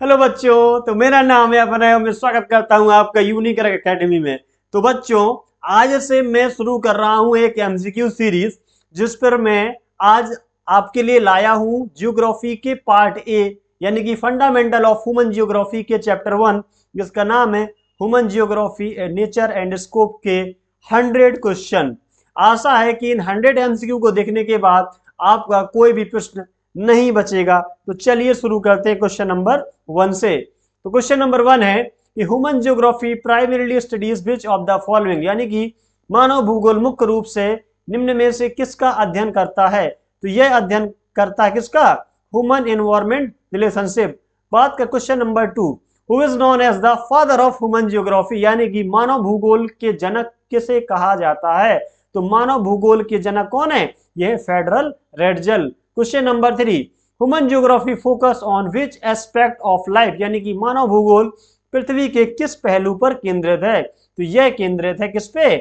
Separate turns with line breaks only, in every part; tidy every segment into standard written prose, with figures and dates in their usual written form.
Hello बच्चों, तो मेरा नाम है अभय और मैं स्वागत करता हूं आपका यूनिक एकेडमी में। तो बच्चों, आज से मैं शुरू कर रहा हूं एक एमसीक्यू सीरीज, जिस पर मैं आज आपके लिए लाया हूं ज्योग्राफी के पार्ट ए, यानी कि फंडामेंटल ऑफ ह्यूमन ज्योग्राफी के चैप्टर 1, जिसका नाम है human geography nature and scope के 100 क्वेश्चन। आशा है कि इन 100 एमसीक्यू को देखने के बाद आपका कोई भी प्रश्न नहीं बचेगा। तो चलिए शुरू करते हैं क्वेश्चन नंबर 1 से। तो क्वेश्चन नंबर 1 है कि human geography primarily studies which of the following, यानी कि मानव भूगोल मुख्य रूप से निम्न में से किसका अध्ययन करता है। तो यह अध्ययन करता है किसका? Human environment relationship. बात कर question number 2, who is known as the father of human geography, यानी कि मानव भूगोल के जनक किसे कहा जाता है। तो मानव भूगोल के जनक कौन है? यह Friedrich Ratzel. Question number 3, human geography focus on which aspect of life, यानी कि मानव भूगोल पृथ्वी के किस पहलू पर केंद्रित है। तो यह केंद्रित है किस पे?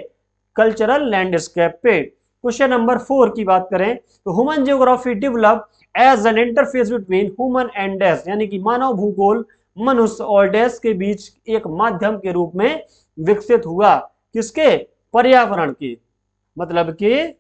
कल्चरल लैंडस्केप पे। क्वेश्चन नंबर 4 की बात करें तो human geography develop as an interface between human and dash, यानी कि मानव भूगोल मनुष्य और डैश के बीच एक माध्यम के रूप में विकसित हुआ। किसके? पर्यावरण के, मतलब कि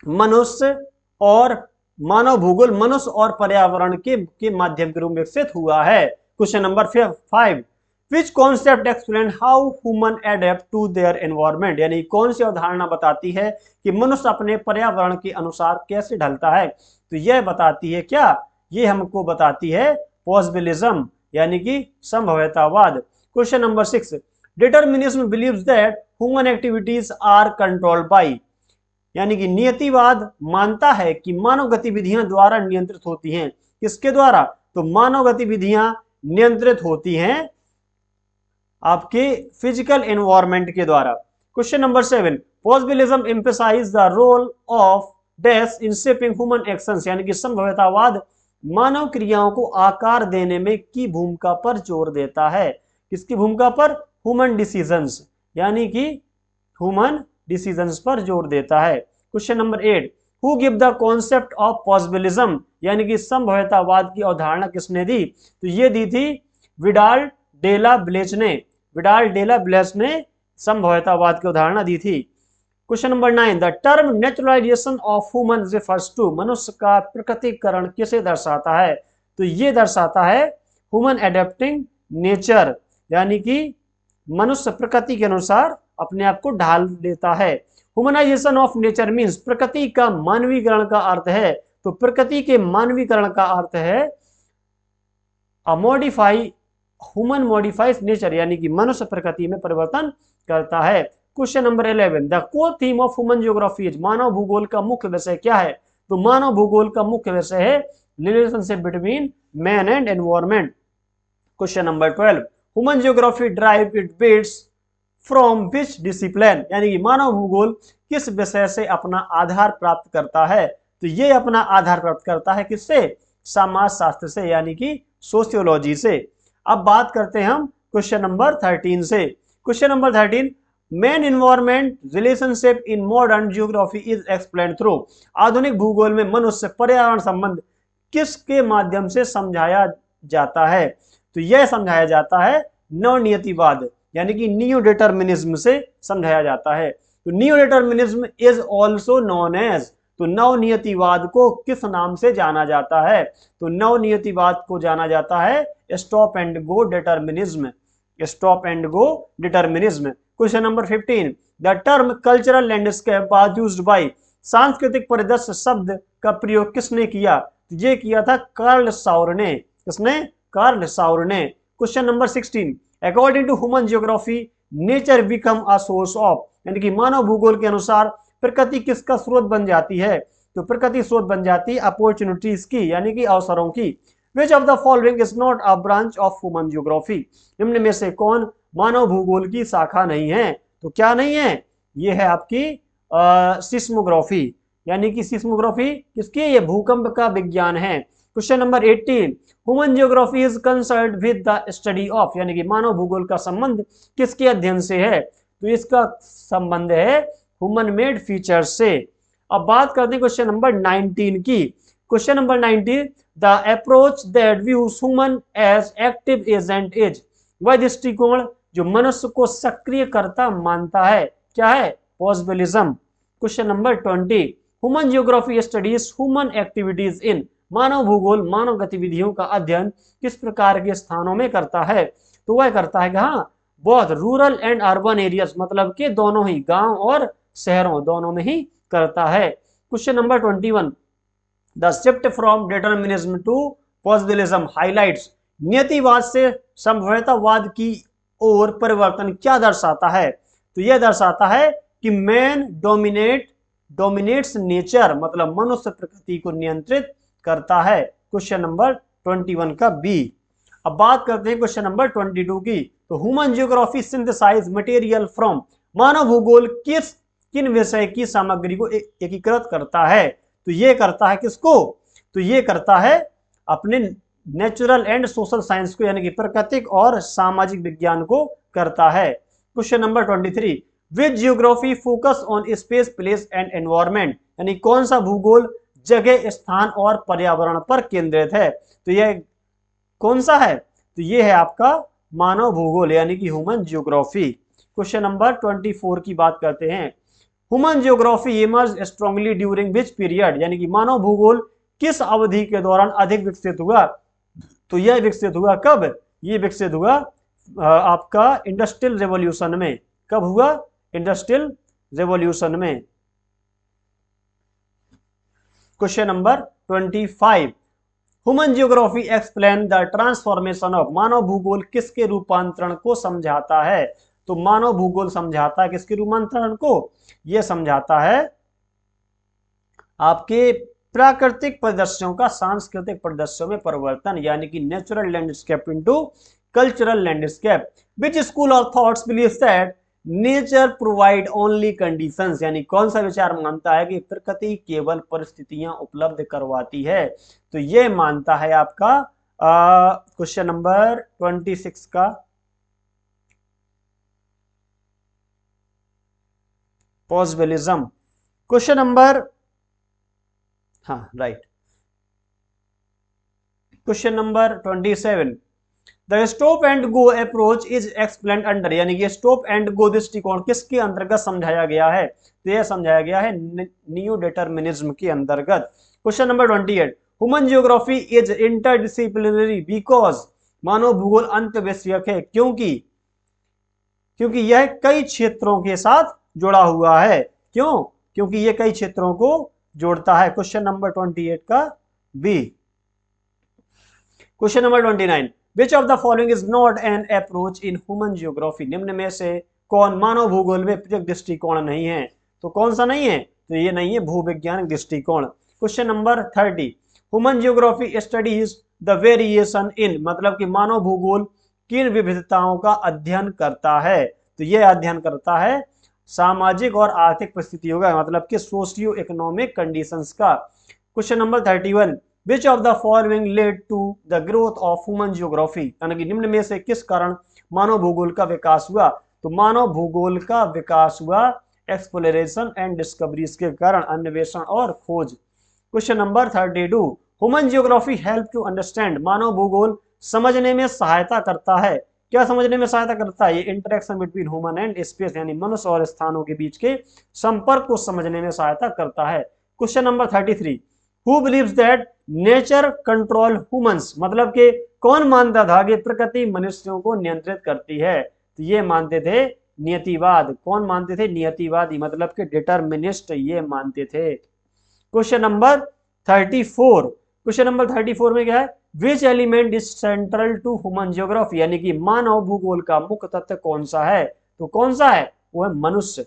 मनुष्य और मानव भूगोल मनुष्य और पर्यावरण के माध्यम के रूप में विकसित हुआ है। Question number 5, which concept explain how human adapt to their environment, यानी कौन सी अवधारणा बताती है कि मनुष्य अपने पर्यावरण के अनुसार कैसे ढलता है। तो यह बताती है क्या? ये हमको बताती है पॉसिबिलिज्म, यानी कि संभाव्यतावाद। Question number 6, determinism believes that human activities are controlled by, यानी कि नियतिवाद मानता है कि मानव गतिविधियां द्वारा नियंत्रित होती हैं। किसके द्वारा? तो मानव गतिविधियां नियंत्रित होती हैं आपके फिजिकल एनवायरनमेंट के द्वारा। Question number 7, possibilism emphasise the role of dash in shaping human actions, यानी कि संभाव्यतावाद मानव क्रियाओं को आकार देने में की भूमिका पर जोर देता है। किसकी भूमिका पर? ह्यूमन डिसीजंस, यानी कि ह्यूमन डिसीजंस पर जोर देता है। Question number 8, who give the concept of possibilism, यानी कि संभाव्यतावाद की अवधारणा किसने दी। तो ये दी थी विडाल डेला ब्लेच ने। विडाल डेला ब्लेच ने संभाव्यतावाद की अवधारणा दी थी। Question number 9, the term naturalisation of human refers to, मनुष्य का प्रकृतिकरण किसे दर्शाता है। तो ये दर्शाता है ह्यूमन एडेप्टिंग नेचर, यानी कि मनुष्य प्रकृति के अनुसार अपने आप को ढाल लेता है। ह्यूमनाइजेशन ऑफ नेचर मीन्स प्रकृति का मानवीकरण का अर्थ है। तो प्रकृति के मानवीकरण का अर्थ है मॉडिफाई ह्यूमन मॉडिफाइज नेचर, यानी कि मनुष्य प्रकृति में परिवर्तन करता है। Question number 11, the core theme of human geography is, मानव भूगोल का मुख्य विषय क्या है। तो मानव भूगोल का मुख्य विषय है relationship between man and environment. Question number 12, human geography drive it bets from which discipline, यानी कि मानव भूगोल किस विषय से अपना आधार प्राप्त करता है। तो ये अपना आधार प्राप्त करता है किससे? समाज शास्त्र से, यानी कि सोशियोलॉजी से। अब बात करते हैं हम क्वेश्चन नंबर 13 से। Question number 13, man environment relationship in modern geography is explain through, आधुनिक भूगोल में मनुष्य पर्यावरण संबंध किसके माध्यम से समझाया जाता है। तो यह समझाया जाता है नवनियतिवाद, यानी कि नियो डिटर्मिनिज्म से समझाया जाता है। तो neo determinism is also known as, तो नवनियतिवाद को किस नाम से जाना जाता है। तो नवनियतिवाद को जाना जाता है stop and go determinism, stop and go determinism. Question number 15, the term cultural landscape was used by, सांस्कृतिक परिदृश्य शब्द का प्रयोग किसने किया। तो ये किया था कार्ल साउर ने। किसने? कार्ल साउर ने। Question number 16, according to human geography nature become a source of, यानी कि मानव भूगोल के अनुसार प्रकृति किसका स्रोत बन जाती है। तो प्रकृति स्रोत बन जाती है अपॉर्चुनिटीज की, यानी कि अवसरों की। विच of the following is not a branch of human geography, निम्न में से कौन मानव भूगोल की शाखा नहीं है। तो क्या नहीं है? ये है आपकी सिस्मोग्राफी, यानी कि सिस्मोग्राफी किसकी? ये भूकंप का विज्ञान है। Question number 18, human geography is concerned with the study of, यानी कि मानव भूगोल का संबंध किसके अध्ययन से है। तो इसका संबंध है ह्यूमन मेड फीचर्स से। अब बात करते हैं क्वेश्चन नंबर 19 की। Question number 90, the approach that views human as active agent is, वह दृष्टिकोण जो मनुष्य को सक्रिय करता मानता है क्या है? Positivism. Question number 20, human geography studies human activities in, मानव भूगोल मानव गतिविधियों का अध्ययन किस प्रकार के स्थानों में करता है? तो वह करता है हाँ, both rural and urban areas, मतलब कि दोनों ही, गांव और शहरों दोनों में ही करता है। Question number 21, the shift from determinism to positivism highlights, नियतिवाद से संभवतवाद की ओर परिवर्तन क्या दर्शाता है? तो यह दर्शाता है कि मैन डोमिनेट्स नेचर, मतलब मनुष्य प्रकृति को नियंत्रित करता है। क्वेश्चन नंबर 21 का बी। अब बात करते हैं क्वेश्चन नंबर 22 की। तो human geography synthesize material from, मानव भूगोल किन विषय की सामग्री को एकीकृत करता है? तो ये करता है किसको? तो ये करता है अपने नेचुरल एंड सोशल साइंस को, यानी कि प्राकृतिक और सामाजिक विज्ञान को करता है। Question number 23, which geography focus on space place and environment, यानी कौन सा भूगोल जगह स्थान और पर्यावरण पर केंद्रित है? तो यह कौन सा है? तो यह है आपका मानव भूगोल, यानी कि ह्यूमन जियोग्राफी। क्वेश्चन नंबर 24 की बात करते हैं। Human geography emerge strongly during which period, यानी कि मानव भूगोल किस अवधि के दौरान अधिक विकसित हुआ? तो यह विकसित हुआ कब? ये विकसित हुआ आपका इंडस्ट्रियल रेवोल्यूशन में। कब हुआ? इंडस्ट्रियल रेवोल्यूशन में। Question number 25, human geography explain the transformation of, मानव भूगोल किसके रूपांतरण को समझाता है? तो मानव भूगोल समझाता है किसके रूपांतरण को? यह समझाता है आपके प्राकृतिक परिदृश्यों का सांस्कृतिक परिदृश्यों में परिवर्तन, यानी कि natural landscape into cultural landscape. Which school of thoughts believes that nature provide only conditions, यानी कौन सा विचार मानता है कि प्रकृति केवल परिस्थितियां उपलब्ध करवाती है? तो यह मानता है आपका क्वेश्चन नंबर 26 का पॉजिटिविज्म। क्वेश्चन नंबर, हाँ right, question number 27, the stop and go approach is explained under, यानी कि स्टॉप एंड गो दृष्टिकोण किसके अंतर्गत समझाया गया है? तो यह समझाया गया है न्यू डिटर्मिनिज्म के अंतर्गत। Question number 28, human geography is interdisciplinary because, मानव भूगोल अंतविषयक है क्योंकि यह कई क्षेत्रों के साथ जुड़ा हुआ है। क्यों? क्योंकि यह कई क्षेत्रों को जोड़ता है। क्वेश्चन नंबर 28 का B. Question number 29, which of the following is not an approach in human geography, निम्न में से कौन मानव भूगोल में प्रत्येक दृष्टिकोण नहीं है? तो कौन सा नहीं है? तो ये नहीं है भूविज्ञानिक दृष्टिकोण। Question number 30, human geography studies the variation in, मतलब कि मानव भूगोल किन विविधताओं का अध्ययन करता है? तो यह अध्ययन करता है सामाजिक और आर्थिक परिस्थितियों का, मतलब कि सोशियो इकोनॉमिक कंडीशंस का। Question number 31, which of the following led to the growth of human geography, यानी कि निम्न में से किस कारण मानव भूगोल का विकास हुआ? तो मानव भूगोल का विकास हुआ एक्सप्लोरेशन एंड डिस्कवरीज के कारण, अन्वेषण और खोज। Question number 32, human geography help to understand, मानव भूगोल समझने में सहायता करता है। क्या समझने में सहायता करता है? ये interaction between human and space, यानी मनुष्य और स्थानों के बीच के संपर्क को समझने में सहायता करता है। Question number 33, who believes that nature control humans, मतलब कि कौन मानता था कि प्रकृति मनुष्यों को नियंत्रित करती है? तो ये मानते थे नियतिवाद। कौन मानते थे? नियतिवादी, मतलब कि डिटर्मिनिस्ट ये मानते थे। क्वेश्चन नंबर 34, क्वेश्चन नंबर 34 में क्या है? Which element is central to human geography, यानी कि मानव भूगोल का मुख्य तत्व कौन सा है? तो कौन सा है? वो है मनुष्य,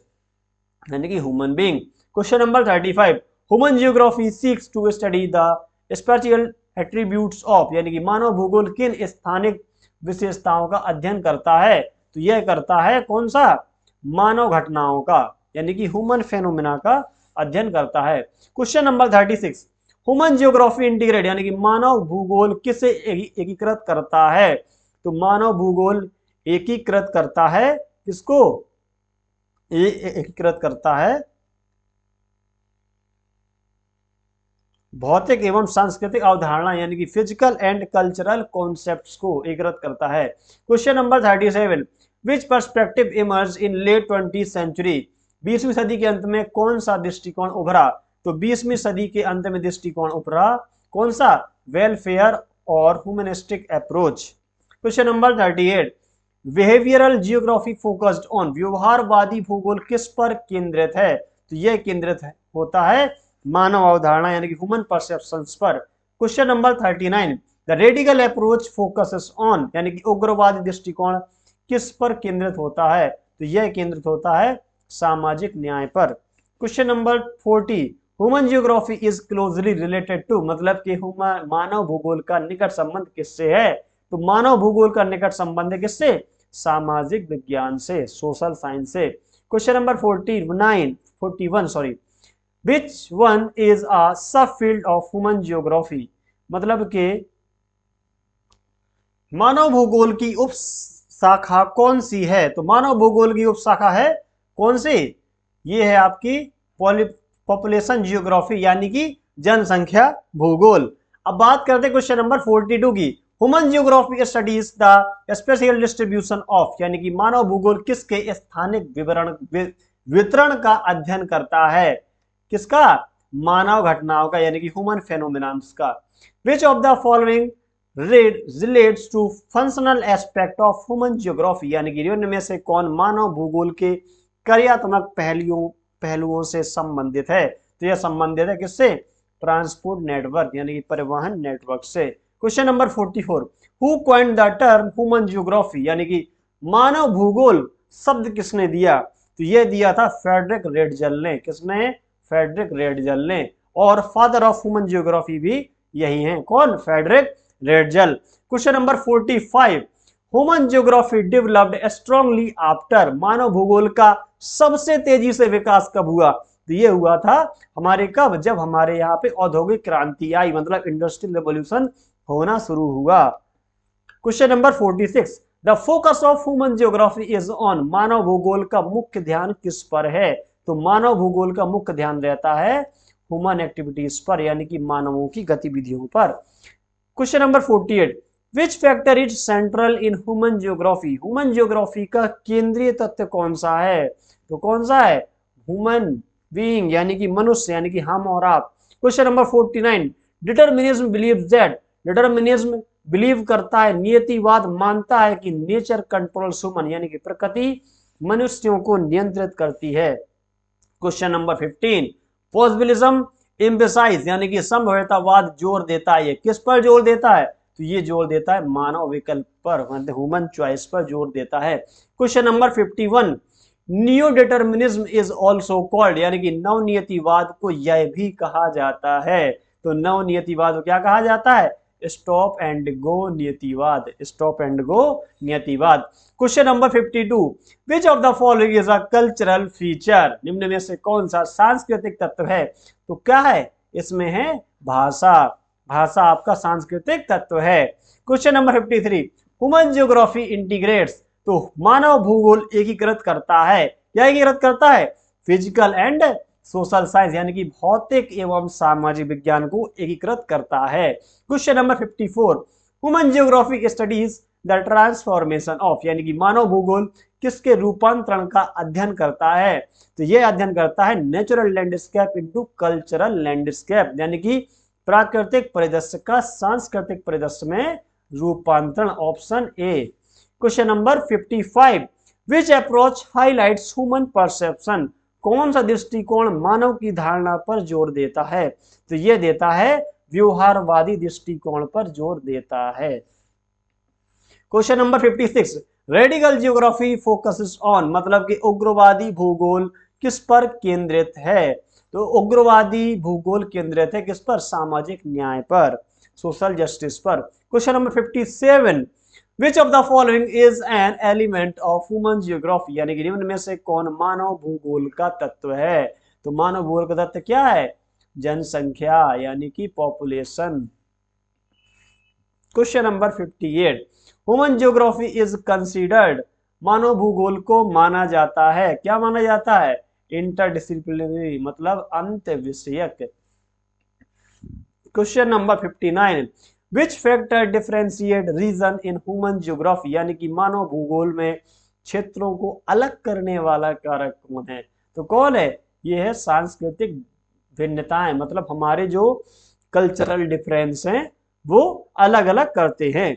यानी कि human being. Question number 35, human geography seeks to study the spatial attributes of, यानी कि मानव भूगोल किन स्थानिक विशेषताओं का अध्ययन करता है? तो यह करता है कौन सा? मानव घटनाओं का, यानी कि ह्यूमन फेनोमेना का अध्ययन करता है। Question number 36, human geography integrate, यानी कि मानव भूगोल किसे एकीकृत करता है? तो मानव भूगोल एकीकृत करता है किसको? एकीकृत करता है भौतिक एवं सांस्कृतिक अवधारणा यानी कि फिजिकल एंड कल्चरल कॉन्सेप्ट्स को एकीकृत करता है। क्वेश्चन नंबर 37, विच पर्सपेक्टिव इमर्ज इन लेट 20th सेंचुरी, 20वीं सदी के अंत में कौन सा दृष्टिकोण उभरा? तो 20वीं सदी के अंत में दृष्टिकोण उभरा कौन सा? वेलफेयर और humanistic approach. Question number 38, behavioural geography focused on, व्यवहारवादी भूगोल किस पर केंद्रित है? तो यह केंद्रित होता है मानव अवधारणा यानी कि ह्यूमन परसेप्शंस पर। Question number 39, the radical approach focuses on, यानी कि उग्रवादी दृष्टिकोण किस पर केंद्रित होता है? तो यह केंद्रित होता है सामाजिक न्याय पर। Question number 40, human geography is closely related to, मतलब कि मानव भूगोल का निकट संबंध किससे है? तो मानव भूगोल का निकट संबंध है किससे? सामाजिक विज्ञान से, सोशल साइंस से। Question number 41 sorry, which one is a सब फील्ड ऑफ ह्यूमन जियोग्राफी, मतलब के मानव भूगोल की उप शाखा कौन सी है? तो मानव भूगोल की उप शाखा है कौन सी? ये है आपकी पॉपुलेशन जियोग्राफी यानी कि जनसंख्या भूगोल। अब बात करते हैं क्वेश्चन नंबर 42 की। Human geography studies the spatial distribution of, यानी कि मानव भूगोल किसके स्थानिक वितरण का अध्ययन करता है? किसका? मानव घटनाओं का यानी कि ह्यूमन फेनोमेनन्स का। Which of the following relates to functional aspect of human geography, यानी कि निम्न में से कौन मानव भूगोल के कार्यात्मक पहलुओं से संबंधित है? तो यह संबंधित है किससे? ट्रांसपोर्ट नेटवर्क यानी कि परिवहन नेटवर्क से। Question number 44, who coined the term human geography, यानी कि मानव भूगोल शब्द किसने दिया? तो यह दिया था फ्रेडरिक रेडजल ने। किसने? फ्रेडरिक रेडजल ने। और फादर ऑफ ह्यूमन जियोग्राफी भी यही हैं, कौन? Friedrich Ratzel. Question number 45, human geography developed strongly after, मानव भूगोल का सबसे तेजी से विकास कब हुआ? तो ये हुआ था हमारे कब? जब हमारे यहाँ पे औद्योगिक क्रांति आई, मतलब इंडस्ट्रियल रेवोल्यूशन होना शुरू हुआ। Question number 46, the focus of human geography is on, मानव भूगोल का मुख्य ध्यान किस पर है? तो मानव भूगोल का मुख्य ध्यान रहता है ह्यूमन एक्टिविटीज पर, यानी कि मानवों की गतिविधियों पर। Question number 48, which factor is central in human geography, human geography का केंद्रीय तत्व कौन सा है? तो कौन सा है? ह्यूमन बीइंग यानी कि मनुष्य, यानी कि हम और आप। Question number 49, determinism believes that, determinism believe करता है, नियतिवाद मानता है कि नेचर कंट्रोल्स ह्यूमन, यानी कि प्रकृति मनुष्यों को नियंत्रित करती है। क्वेश्चन नंबर 15, पॉसिबिलिज्म एम्फसाइज, यानी कि संभाव्यतावाद जोर देता है, किस पर जोर देता है? तो ये जोर देता है मानव विकल्प पर, मतलब ह्यूमन चॉइस पर जोर देता है। Question number 51, new determinism is also called, यानी कि नवनियतिवाद को यह भी कहा जाता है। तो नवनियतिवाद को क्या कहा जाता है? स्टॉप एंड गो नियतिवाद, स्टॉप एंड गो नियतिवाद। Question number 52, which of the following is a cultural feature, निम्न में से कौन सा सांस्कृतिक तत्व है? तो क्या है इसमें? है भाषा, भाषा आपका सांस्कृतिक तत्व है। Question number 53, human geography integrates, तो मानव भूगोल एकीकृत करता है, क्या एकीकृत करता है? फिजिकल एंड सोशल साइंस, यानी कि भौतिक एवं सामाजिक विज्ञान को एकीकृत करता है। Question number 54, human geography studies the transformation of, यानी कि मानव भूगोल किसके रूपांतरण का अध्ययन करता है? तो यह अध्ययन करता है natural landscape into cultural landscape, यानी कि प्राकृतिक परिदृश्य का सांस्कृतिक परिदृश्य में रूपांतरण, option A. Question number 55, which approach highlights human perception, कौन सा दृष्टिकोण मानव की धारणा पर जोर देता है? तो यह देता है व्यवहारवादी दृष्टिकोण पर जोर देता है। Question number 56, radical geography focuses on, मतलब कि उग्रवादी भूगोल किस पर केंद्रित है? तो उग्रवादी भूगोल केंद्रित है किस पर? सामाजिक न्याय पर, सोशल जस्टिस पर। Question number 57, which of the following is an element of human geography, यानी कि निम्न में से कौन मानव भूगोल का तत्व है? तो मानव भूगोल का तत्व क्या है? जनसंख्या यानी कि population. Question number 58, human geography is considered, मानव भूगोल को माना जाता है, क्या माना जाता है? इंटरडिसिप्लिनरी, मतलब अंत विषयक। Question number 59, which factor differentiate region in human geography, यानी कि मानव भूगोल में क्षेत्रों को अलग करने वाला कारक कौन है? तो कौन है? ये है सांस्कृतिक भिन्नताएं, मतलब हमारे जो कल्चरल डिफरेंस हैं वो अलग अलग करते हैं।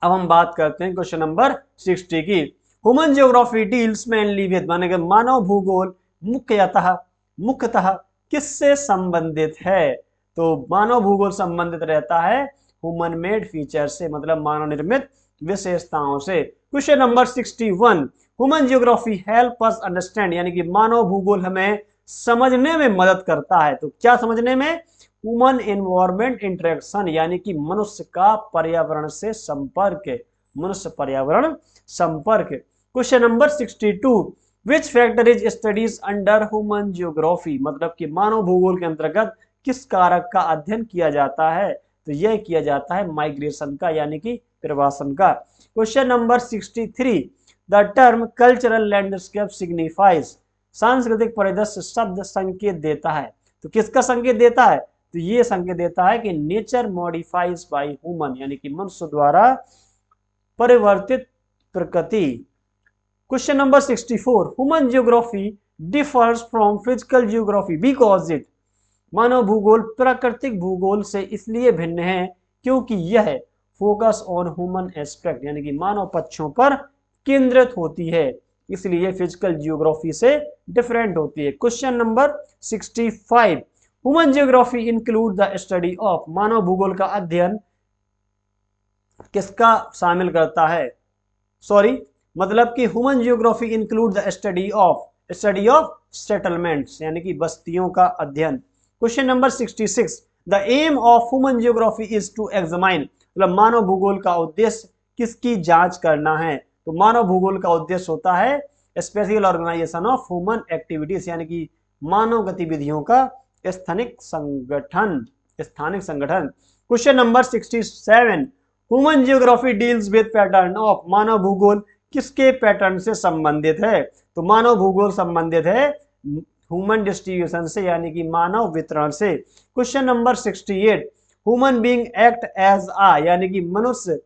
अब हम बात करते हैं क्वेश्चन नंबर 60 की। Human geography deals mainly with, माने मानव भूगोल मुख्यतः किससे संबंधित है? तो मानव भूगोल संबंधित रहता है ह्यूमन मेड फीचर से, मतलब मानव निर्मित विशेषताओं से। Question number 61, human geography help us understand, यानी कि मानव भूगोल हमें समझने में मदद करता है। तो क्या समझने में? ह्यूमन एनवायरमेंट इंटरेक्शन, यानी कि मनुष्य का पर्यावरण से संपर्क, मनुष्य पर्यावरण संपर्क। Question number 62, which factor is studies under human geography, मतलब कि मानव भूगोल के अंतर्गत किस कारक का अध्ययन किया जाता है? तो यह किया जाता है माइग्रेशन का, यानी कि प्रवासन का। Question number 63, the term cultural landscape signifies, सांस्कृतिक परिदृश्य शब्द संकेत देता है। तो किसका संकेत देता है? तो ये संकेत देता है कि नेचर मॉडिफाइज बाय ह्यूमन, यानी कि मनुष्य द्वारा परिवर्तित प्रकृति। Question number 64, human geography differs from physical geography because it, मानव भूगोल प्राकृतिक भूगोल से इसलिए भिन्न है क्योंकि यह फोकस ऑन ह्यूमन एस्पेक्ट, यानी कि मानव पक्षों पर केंद्रित होती है, इसलिए फिजिकल ज्योग्राफी से डिफरेंट होती है। Question number 65, human geography include the study of, मानव भूगोल का अध्ययन किसका शामिल करता है? सॉरी, मतलब कि human geography include the study of settlements, यानी कि बस्तियों का अध्ययन। Question number 66, the aim of human geography is to examine, मतलब मानव भूगोल का उद्देश्य किसकी जांच करना है? तो मानव भूगोल का उद्देश्य होता है spatial organization of human activities, यानी कि मानव गतिविधियों का स्थानिक संगठन। Question number 67, human geography deals with pattern of, मानव भूगोल किसके पैटर्न से संबंधित है? तो मानव भूगोल संबंधित है ह्यूमन डिस्ट्रीब्यूशन से, यानी कि मानव वितरण से। Question number 68, human being act as a, यानी कि मनुष्य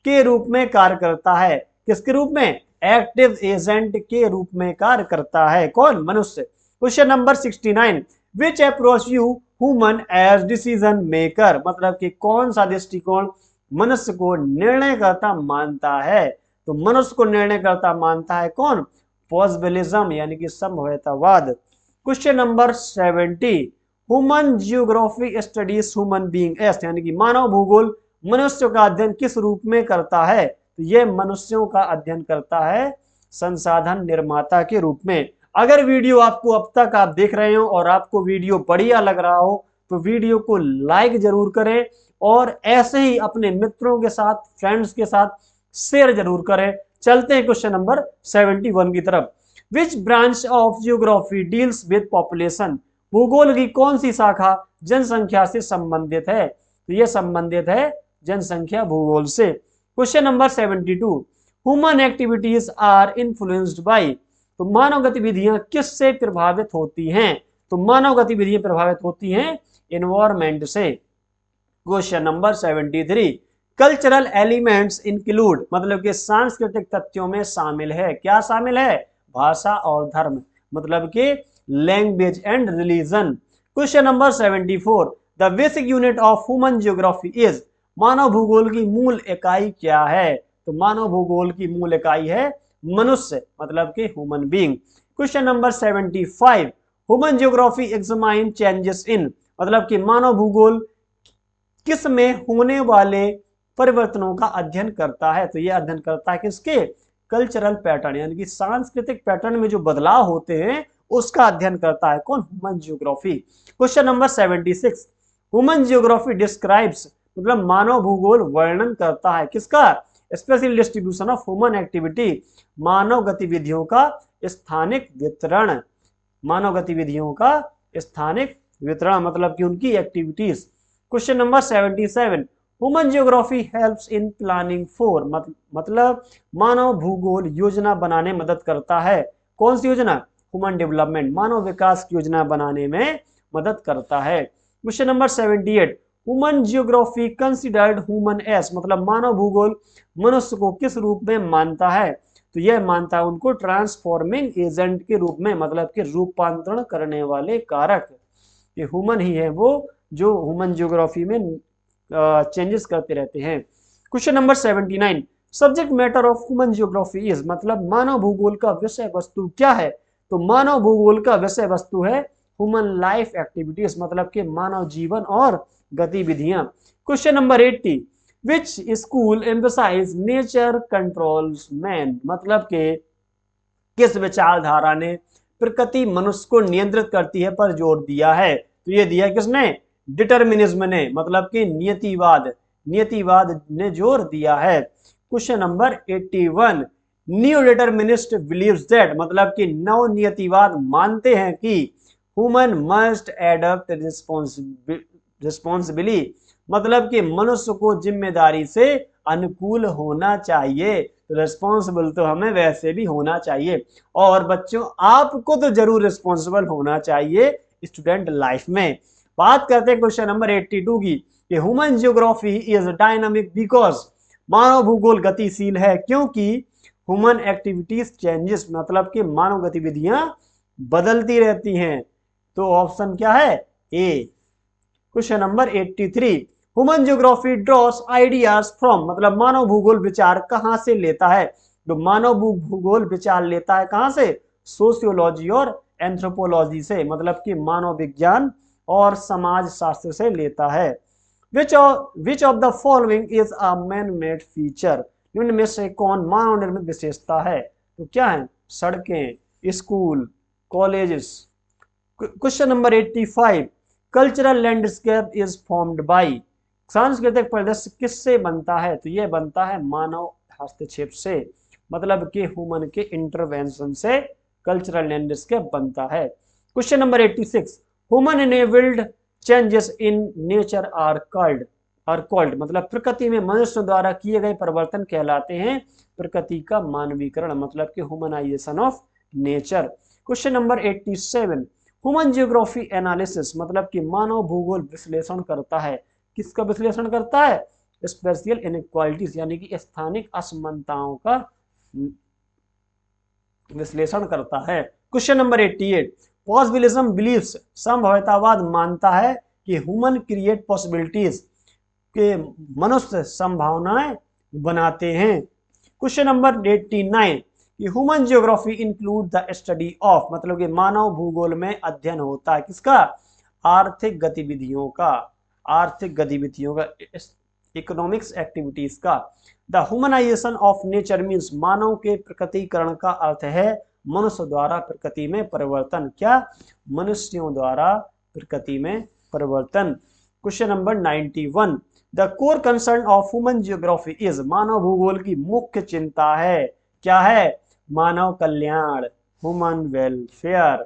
के रूप में कार्य करता है। किसके रूप में? एक्टिव एजेंट के रूप में कार्य करता है। कौन? मनुष्य। Question number 69, which approach you human as decision maker, मतलब कि कौन सा दृष्टिकोण मनुष्य को निर्णयकर्ता मानता है? तो मनुष्य को निर्णयकर्ता मानता है कौन? पॉसिबिलिज्म, यानी कि संभाव्यतावाद। Question number 70, human geography studies human being as, यानी कि मानव भूगोल मनुष्य का अध्ययन किस रूप में करता है? तो यह मनुष्यों का अध्ययन करता है संसाधन निर्माता के रूप में। अगर वीडियो आपको अब तक आप देख रहे हो और आपको वीडियो बढ़िया लग रहा हो तो वीडियो को लाइक जरूर करें और ऐसे ही अपने मित्रों के साथ, फ्रेंड्स के साथ शेयर जरूर करें। चलते हैं क्वेश्चन नंबर 71 की तरफ। Which branch of geography deals with population, भूगोल की कौन सी शाखा जनसंख्या से संबंधित है? तो यह संबंधित है जनसंख्या भूगोल से। Question number 72, human activities are influenced by, तो मानव गतिविधियां किससे प्रभावित होती हैं? तो मानव गतिविधियां प्रभावित होती हैं एनवायरमेंट से। Question number 73, cultural elements include, मतलब कि सांस्कृतिक तथ्यों में शामिल है। क्या शामिल है? भाषा और धर्म, मतलब कि language and religion. Question number 74, the basic unit of human geography is, मानव भूगोल की मूल इकाई क्या है? तो मानव भूगोल की मूल इकाई है मनुष्य, मतलब कि human being. Question number 75, human geography examine changes in, मतलब कि मानव भूगोल किस में होने वाले परिवर्तनों का अध्ययन करता है? तो यह अध्ययन करता है किसके? कल्चरल पैटर्न, यानी कि सांस्कृतिक पैटर्न में जो बदलाव होते हैं उसका अध्ययन करता है कौन? Human geography. Question number 76, human geography describes, मतलब मानव भूगोल वर्णन करता है किसका? Spatial distribution of human activity, मानव गतिविधियों का स्थानिक वितरण, मानव गतिविधियों का स्थानिक वितरण, मतलब कि उनकी activities. Question number 77, human geography helps in planning for, मतलब मानव भूगोल योजना बनाने में मदद करता है। कौन सी योजना? ह्यूमन डेवलपमेंट, मानव विकास की योजना बनाने में मदद करता है। Question number 78, human geography considered human S, मतलब मानव भूगोल मनुष्य को किस रूप में मानता है? तो यह मानता है उनको ट्रांसफॉर्मिंग एजेंट के रूप में, मतलब कि रूपांतरण करने वाले कारक। ये ह्यूमन ही है वो जो ह्यूमन जियोग्राफी में चेंजेस करते रहते हैं। Question number 79, subject matter of human geography is, मतलब मानव भूगोल का विषय वस्तु क्या है? तो मानव भूगोल का विषय वस्तु है ह्यूमन लाइफ एक्टिविटीज, मतलब कि मानव जीवन और गतिविधियां। Question number 80, which school emphasise nature controls man, मतलब के किस विचारधारा ने प्रकृति मनुष्य को नियंत्रित करती है पर जोर दिया है? तो ये दिया किसने? डिटर्मिनिज्म ने, मतलब कि नियतिवाद ने जोर दिया है। Question number 81, new determinist believes that, मतलब कि नव नियतिवाद मानते हैं कि ह्यूमन मस्ट एडप्ट रिस्पॉन्सिबिली, मतलब कि मनुष्य को जिम्मेदारी से अनुकूल होना चाहिए। तो रिस्पॉन्सिबल तो हमें वैसे भी होना चाहिए, और बच्चों आपको तो जरूर रिस्पॉन्सिबल होना चाहिए स्टूडेंट लाइफ में। बात करते हैं क्वेश्चन नंबर 82 की, कि human geography is dynamic because, मानव भूगोल गतिशील है क्योंकि ह्यूमन एक्टिविटीज चेंजेस, मतलब कि मानव गतिविधियां बदलती रहती हैं। तो ऑप्शन क्या है? A. Question number 83, human geography draws ideas from, मतलब मानव भूगोल विचार कहां से लेता है? तो मानव भूगोल विचार लेता है कहां से? सोशियोलॉजी और एंथ्रोपोलॉजी से, मतलब कि मानव विज्ञान और समाज शास्त्र से लेता है। विच of the following is a man made feature, निम्न में से कौन मानव निर्मित विशेषता है? तो क्या है? सड़कें, school, colleges. Question number 85, cultural landscape is formed by, सांस्कृतिक परिदृश्य किससे बनता है? तो यह बनता है मानव हस्तक्षेप से, मतलब कि ह्यूमन के इंटरवेंशन से कल्चरल लैंडस्केप बनता है। Question number 86, human enabled changes in nature are called, मतलब प्रकृति में मनुष्य द्वारा किए गए परिवर्तन कहलाते हैं प्रकृति का मानवीकरण, मतलब कि humanisation of nature. Question number 87, human geography analysis, मतलब कि मानव भूगोल विश्लेषण करता है, किसका विश्लेषण करता है? स्पेशियल इनइक्वालिटीज, यानी कि स्थानिक असमानताओं का विश्लेषण करता है। क्वेश्चन नंबर 88, पॉसिबिलिज्म बिलीव्स, संभाव्यतावाद मानता है कि ह्यूमन क्रिएट पॉसिबिलिटीज, के मनुष्य संभावनाएं बनाते हैं। Question number 89, human geography include the study of, मतलब कि मानव भूगोल में अध्ययन होता है किसका? आर्थिक गतिविधियों का, इकोनॉमिक्स एक्टिविटीज का। The humanization of nature means, मानव के प्रकृतिकरण का अर्थ है मनुष्य द्वारा प्रकृति में परिवर्तन। क्या? मनुष्यों द्वारा प्रकृति में परिवर्तन। Question number 91, the core concern of human geography is, मानव भूगोल की मुख्य चिंता है, क्या है? मानव कल्याण, human welfare.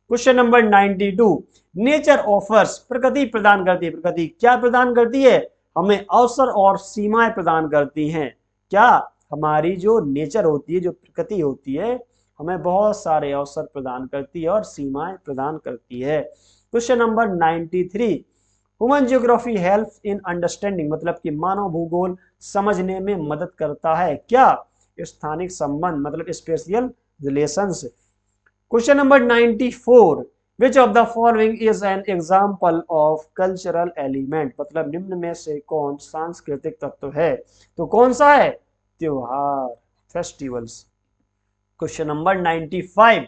Question number 92, nature offers, प्रकृति प्रदान करती है, प्रकृति क्या प्रदान करती है? हमें अवसर और सीमाएं प्रदान करती हैं। क्या? हमारी जो नेचर होती है, जो प्रकृति होती है, हमें बहुत सारे अवसर प्रदान करती है और सीमाएं प्रदान करती है। Question number 93, human geography help in understanding, मतलब कि मानव भूगोल समझने में मदद करता है, क्या? स्थानिक संबंध, मतलब spatial relations. Question number 94, which of the following is an example of cultural element, मतलब निम्न में से कौन सांस्कृतिक तत्व है? तो कौन सा है? त्योहार, festivals. Question number 95,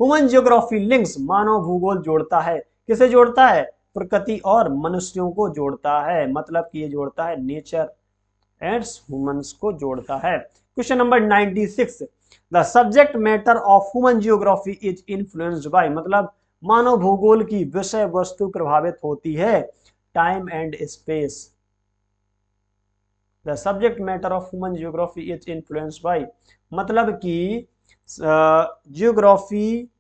human geography links, मानव भूगोल जोड़ता है, किसे जोड़ता है? प्रकृति और मनुष्यों को जोड़ता है, मतलब कि ये जोड़ता है नेचर एंड ह्यूमंस को जोड़ता है। Question number 96, the subject matter of human geography is influenced by, मतलब मानव भूगोल की विषय वस्तु प्रभावित होती है time and space. The subject matter of human geography is influenced by, मतलब कि जियोग्राफी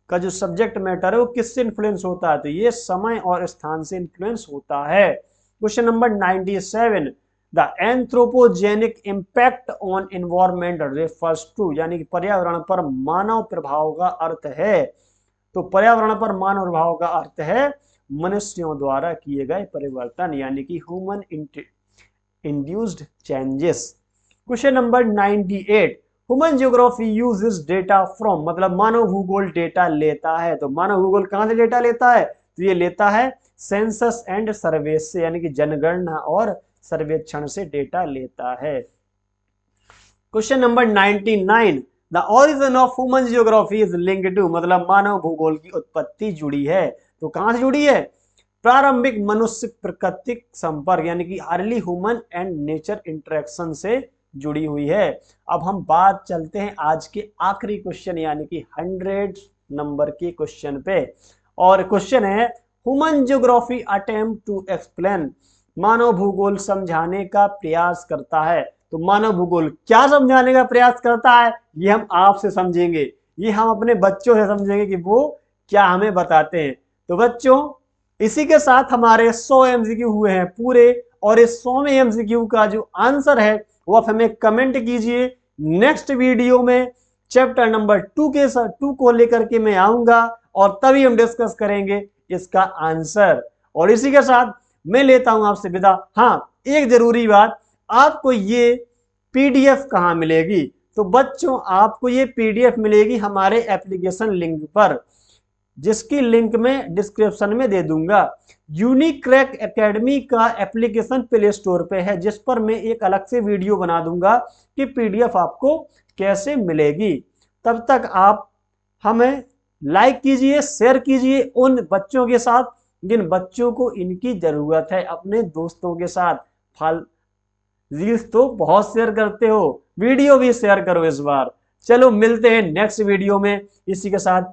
का जो सब्जेक्ट मैटर है वो किससे इन्फ्लुएंस होता है? तो ये समय और स्थान से इन्फ्लुएंस होता है। Question number 97, the anthropogenic impact on environment refers to, यानी कि पर्यावरण पर मानव प्रभाव का अर्थ है। तो पर्यावरण पर मानव प्रभाव का अर्थ है मनुष्यों द्वारा किए गए परिवर्तन यानी कि human induced changes. Question number 98, human geography uses data from, मतलब मानव भूगोल डेटा लेता है। तो मानव भूगोल कहां से डेटा लेता है? तो ये लेता है सेंसस एंड सर्वे से, यानी कि जनगणना और सर्वेक्षण से डेटा लेता है। Question number 99, the origin of human geography is linked to, मतलब मानव भूगोल की उत्पत्ति जुड़ी है। तो कहां से जुड़ी है? प्रारंभिक मनुष्य प्राकृतिक संपर्क यानी कि early human and nature interaction से जुड़ी हुई है। अब हम बात चलते हैं आज के आखिरी क्वेश्चन यानी कि 100 नंबर के क्वेश्चन पे। और क्वेश्चन है human geography attempt to explain, मानव भूगोल समझाने का प्रयास करता है। तो मानव भूगोल क्या समझाने का प्रयास करता है, ये हम आपसे समझेंगे, ये हम अपने बच्चों से समझेंगे कि वो क्या हमें बताते हैं। तो बच्चों, इसी के साथ हमारे 100 एमसीक्यू हुए हैं पूरे, और इस 100वें एमसीक्यू का जो आंसर है वो आप हमें कमेंट कीजिए। नेक्स्ट वीडियो में चैप्टर नंबर 2 को लेकर के मैं आऊंगा और तभी हम डिस्कस करेंगे इसका आंसर। और इसी के साथ मैं लेता हूं आपसे विदा। हाँ, एक जरूरी बात, आपको ये पीडीएफ कहां मिलेगी? तो बच्चों, आपको ये पीडीएफ मिलेगी हमारे एप्लीकेशन लिंक पर, जिसकी लिंक मैं डिस्क्रिप्शन में दे दूंगा। यूनिक्रैक एकेडमी का एप्लीकेशन प्ले स्टोर पे है, जिस पर मैं एक अलग से वीडियो बना दूंगा कि पीडीएफ आपको कैसे मिलेगी। तब तक आप हमें लाइक कीजिए, शेयर कीजिए उन बच्चों के साथ जिन बच्चों को इनकी जरूरत है, अपने दोस्तों के साथ। रील्स तो बहुत शेयर करते हो, वीडियो भी शेयर करो इस बार। चलो मिलते हैं नेक्स्ट वीडियो में। इसी के साथ